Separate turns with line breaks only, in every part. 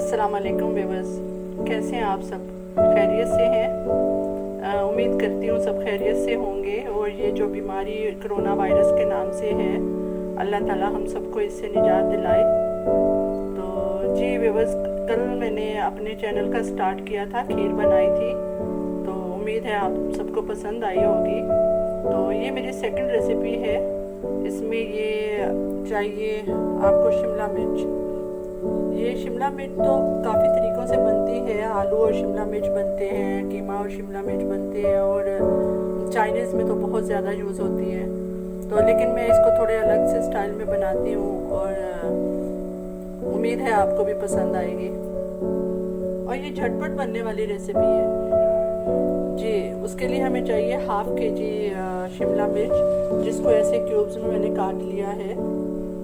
अस्सलाम वालेकुम व्यूअर्स, कैसे हैं आप सब? खैरियत से हैं? उम्मीद करती हूँ सब खैरियत से होंगे। और ये जो बीमारी कोरोना वायरस के नाम से है, अल्लाह ताला हम सबको इससे निजात दिलाए। तो जी व्यूअर्स, कल मैंने अपने चैनल का स्टार्ट किया था, खीर बनाई थी, तो उम्मीद है आप सबको पसंद आई होगी। तो ये मेरी सेकंड रेसिपी है। इसमें ये चाहिए आपको शिमला मिर्च। ये शिमला मिर्च तो काफ़ी तरीक़ों से बनती है। आलू और शिमला मिर्च बनते हैं, कीमा और शिमला मिर्च बनते हैं, और चाइनीज़ में तो बहुत ज़्यादा यूज़ होती है। तो लेकिन मैं इसको थोड़े अलग से स्टाइल में बनाती हूँ, और उम्मीद है आपको भी पसंद आएगी। और ये झटपट बनने वाली रेसिपी है जी। उसके लिए हमें चाहिए हाफ़ केजी शिमला मिर्च, जिसको ऐसे क्यूब्स में मैंने काट लिया है।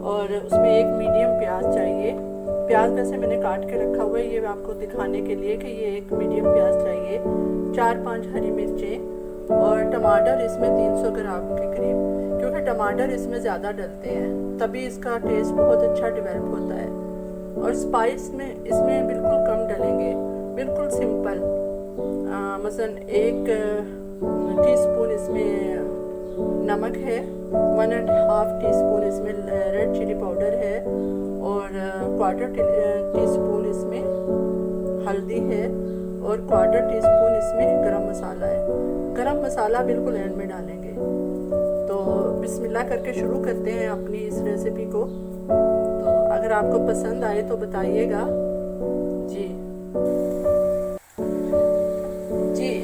और उसमें एक मीडियम प्याज चाहिए। प्याज वैसे मैंने काट के रखा हुआ है, ये आपको दिखाने के लिए कि ये एक मीडियम प्याज चाहिए। 4-5 हरी मिर्चें, और टमाटर इसमें 300 ग्राम के करीब, क्योंकि टमाटर इसमें ज़्यादा डलते हैं, तभी इसका टेस्ट बहुत अच्छा डेवलप होता है। और स्पाइस में इसमें बिल्कुल कम डलेंगे, बिल्कुल सिंपल। मसलन 1 टीस्पून इसमें नमक है, 1.5 टीस्पून इसमें रेड चिली पाउडर है, और 1/4 टीस्पून इसमें हल्दी है, और 1/4 टीस्पून इसमें गरम मसाला है। गरम मसाला बिल्कुल एंड में डालेंगे। तो बिस्मिल्लाह करके शुरू करते हैं अपनी इस रेसिपी को। तो अगर आपको पसंद आए तो बताइएगा जी।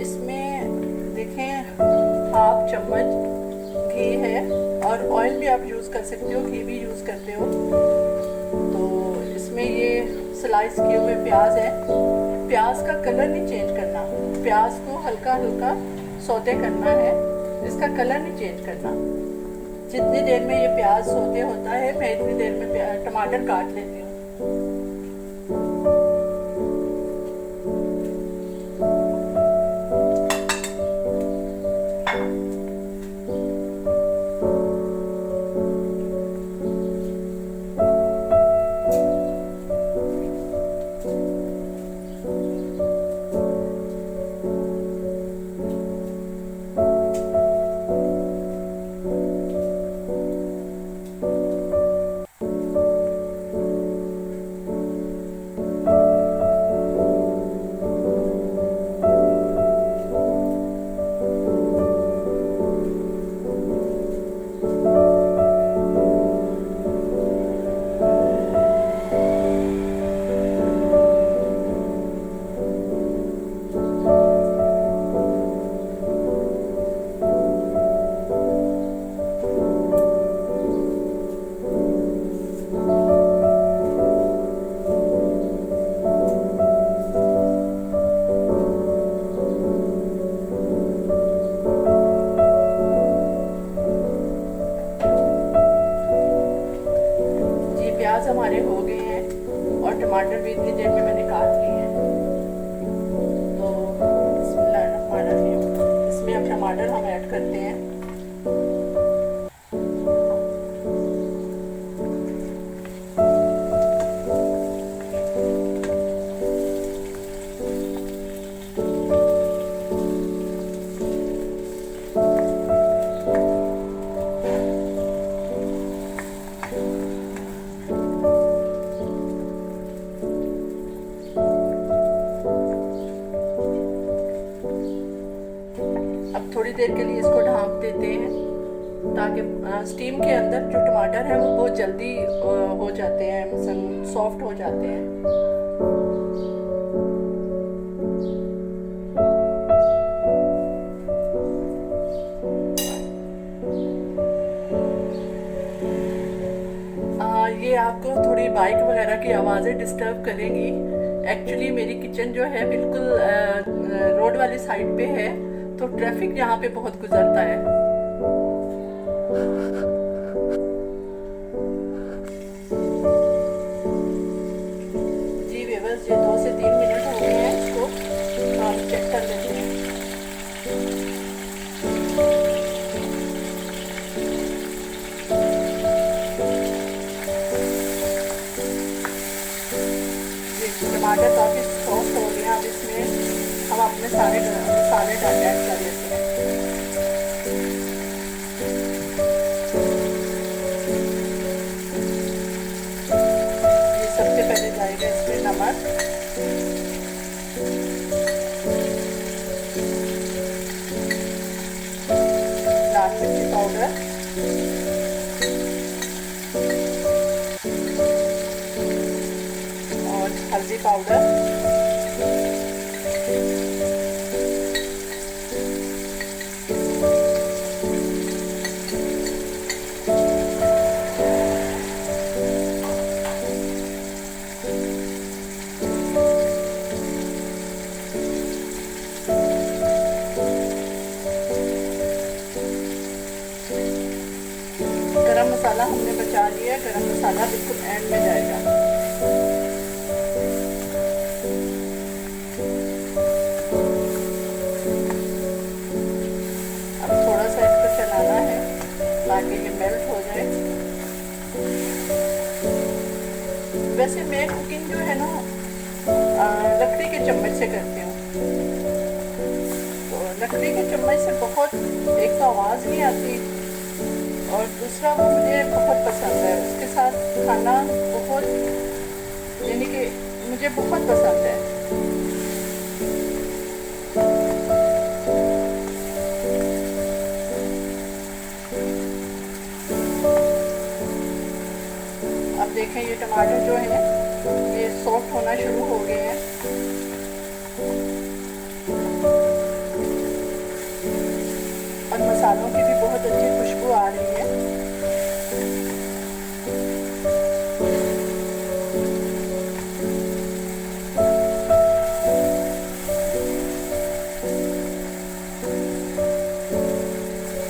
इसमें देखें 1/2 चम्मच घी है, और ऑयल भी आप यूज़ कर सकते हो, घी भी यूज़ करते हो। तो इसमें ये स्लाइस किए हुए प्याज है। प्याज का कलर नहीं चेंज करना, प्याज को हल्का हल्का सौते करना है, इसका कलर नहीं चेंज करना। जितनी देर में ये प्याज सौते होता है, मैं इतनी देर में टमाटर काट लेती हूँ। प्याज हमारे हो गए हैं, और टमाटर भी इतनी देर में मैंने काट लिए हैं। तो इसमें अब टमाटर हम ऐड करते हैं। अब थोड़ी देर के लिए इसको ढाँप देते हैं, ताकि स्टीम के अंदर जो टमाटर है वो बहुत जल्दी हो जाते हैं, मतलब सॉफ्ट हो जाते हैं। ये आपको थोड़ी बाइक वगैरह की आवाज़ें डिस्टर्ब करेंगी। एक्चुअली मेरी किचन जो है बिल्कुल रोड वाली साइड पे है, तो ट्रैफिक यहाँ पे बहुत गुजरता है। जी व्यूअर्स, ये 2 से 3 मिनट हो गए हैं, इसको हम चेक कर लेते हैं। टमाटर काफ़ी सॉफ्ट हो गया। अब इसमें हम अपने सारे मसाले ऐड कर देते हैं। ये सबसे पहले जाएगा इसमें नमक, लाल मिर्ची पाउडर, और हल्दी पाउडर, गरम मसाला हमने बचा लिया। गरम मसाला बिल्कुल एंड में जाएगा। अब थोड़ा सा इसको चलाना है ताकि ये मेल्ट हो जाए। वैसे मैं कुकिंग जो है ना लकड़ी के चम्मच से करती हूँ, तो लकड़ी के चम्मच से बहुत, एक तो आवाज़ नहीं आती और दूसरा वो मुझे बहुत पसंद है। उसके साथ खाना बहुत, यानी कि मुझे बहुत पसंद है। अब देखें ये टमाटर जो है ये सॉफ्ट होना शुरू हो गए हैं। और मसालों की भी बहुत अच्छी खुशबू आ रही है।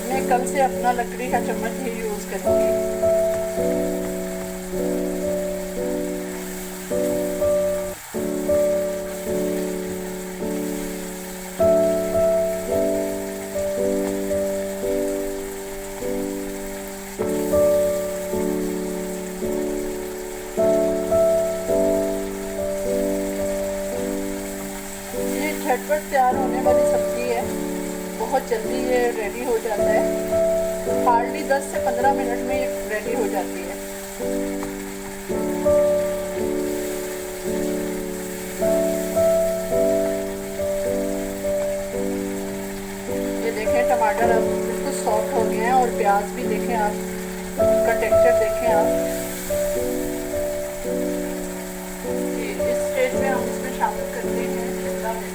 मैं कल से अपना लकड़ी का चम्मच ही यूज़ करूँगी। झटपट तैयार होने वाली सब्ज़ी है, बहुत जल्दी ये रेडी हो जाता है। हार्डली 10 से 15 मिनट में ये रेडी हो जाती है। ये देखें टमाटर अब बिल्कुल सॉफ्ट हो गए हैं और प्याज भी देखें आप, उसका टेक्सचर देखें आप। इस स्टेज में हम इसमें शामिल करते हैं शिमला मिर्च।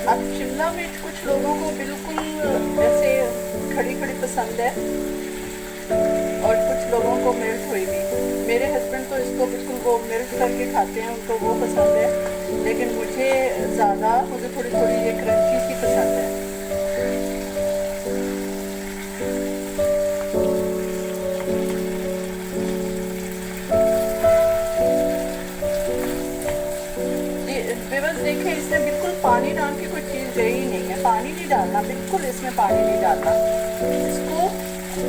अब शिमला मिर्च कुछ लोगों को बिल्कुल ऐसे खड़ी खड़ी पसंद है और कुछ लोगों को मेल्ट हुई भी। मेरे हस्बैंड तो इसको बिल्कुल वो मेल्ट करके खाते हैं, उनको वो पसंद है। लेकिन मुझे थोड़ी थोड़ी ये क्रंची सी पसंद है। बस देखें इसमें बिल्कुल पानी डाल के कोई चीज़ रही नहीं है। पानी नहीं डालना, बिल्कुल इसमें पानी नहीं डालना। इसको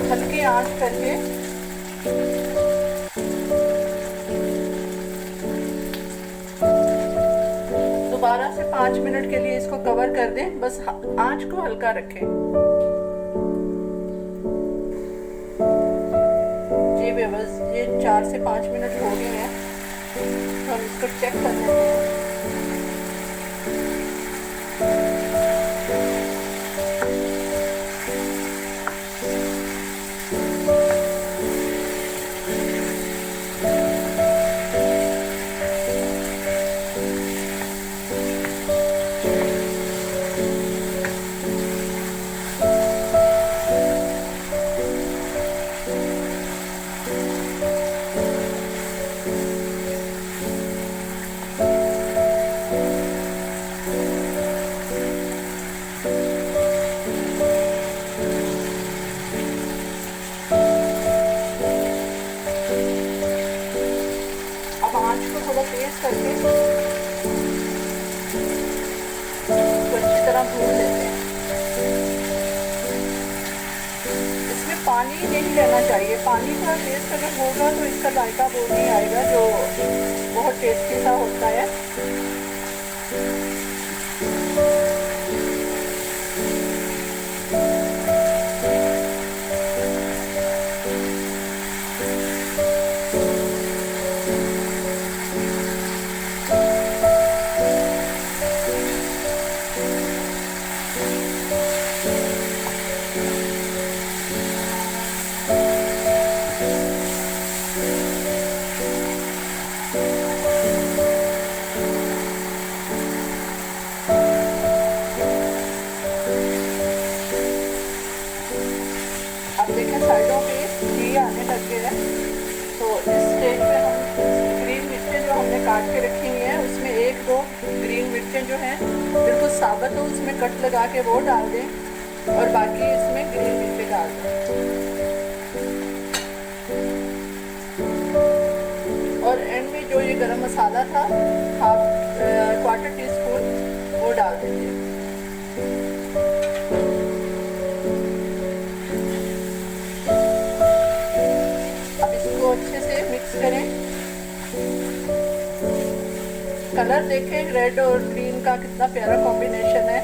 हल्की आंच करके दोबारा से 5 मिनट के लिए इसको कवर कर दें। बस आंच को हल्का रखें। जी बस ये 4 से 5 मिनट हो गए हैं, तो हम इसको चेक कर लेते हैं। तेज करके इसको अच्छी तरह भून लेते हैं। इसमें पानी नहीं रहना चाहिए, पानी का टेस्ट अगर होगा तो इसका जायका वो नहीं आएगा जो बहुत टेस्टी सा होता है। अब देखें साइडों पे घी आने लग गया है, तो इस स्टेज पे हम ग्रीन मिर्चें जो हमने काट के रखी हुई हैं उसमें एक दो ग्रीन मिर्चें जो हैं बिल्कुल साबुत हो उसमें कट लगा के वो डाल दें और बाकी इसमें ग्रीन मिर्चें डाल दें। और एंड में जो ये गरम मसाला था क्वार्टर टी स्पून वो डाल दीजिए। अच्छे से मिक्स करें। कलर देखें रेड और ग्रीन का कितना प्यारा कॉम्बिनेशन है।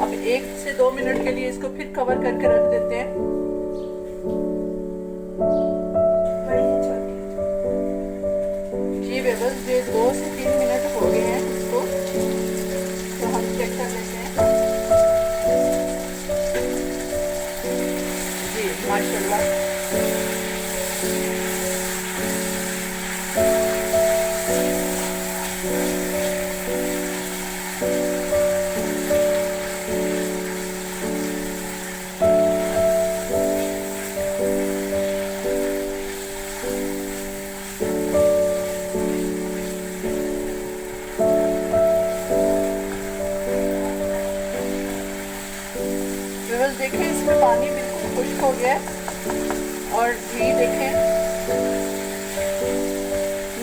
अब 1 से 2 मिनट के लिए इसको फिर कवर करके रख देते हैं। जी व्यूअर्स, ये 2 से 3 मिनट हो गए हैं इसको, तो हम चेक कर लेते हैं। जी माशाल्लाह देखें इसमें पानी बिल्कुल खुश्क हो गया है और घी देखें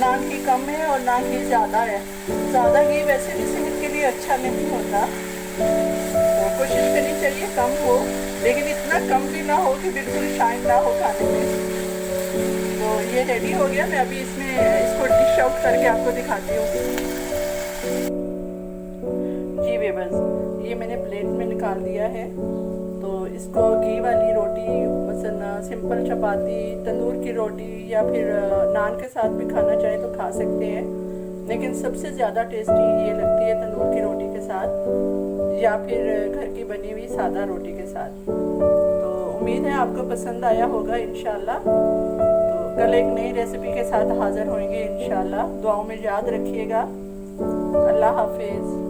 ना घी कम है और ना घी ज़्यादा है। ज़्यादा घी वैसे भी सेहत के लिए अच्छा नहीं होता, तो कोशिश करनी चाहिए कम हो, लेकिन इतना कम भी ना हो कि बिल्कुल शाइन ना हो खाने में। तो ये रेडी हो गया। मैं अभी इसको डिश आउट करके आपको दिखाती हूँ। जी व्यूअर्स, ये मैंने प्लेट में निकाल दिया है। तो इसको घी वाली रोटी, मसलन सिंपल चपाती, तंदूर की रोटी या फिर नान के साथ भी खाना चाहे तो खा सकते हैं, लेकिन सबसे ज़्यादा टेस्टी ये लगती है तंदूर की रोटी के साथ या फिर घर की बनी हुई सादा रोटी के साथ। तो उम्मीद है आपको पसंद आया होगा इंशाल्लाह। तो कल एक नई रेसिपी के साथ हाज़िर होंगे इंशाल्लाह। दुआओं में याद रखिएगा। अल्लाह हाफिज़।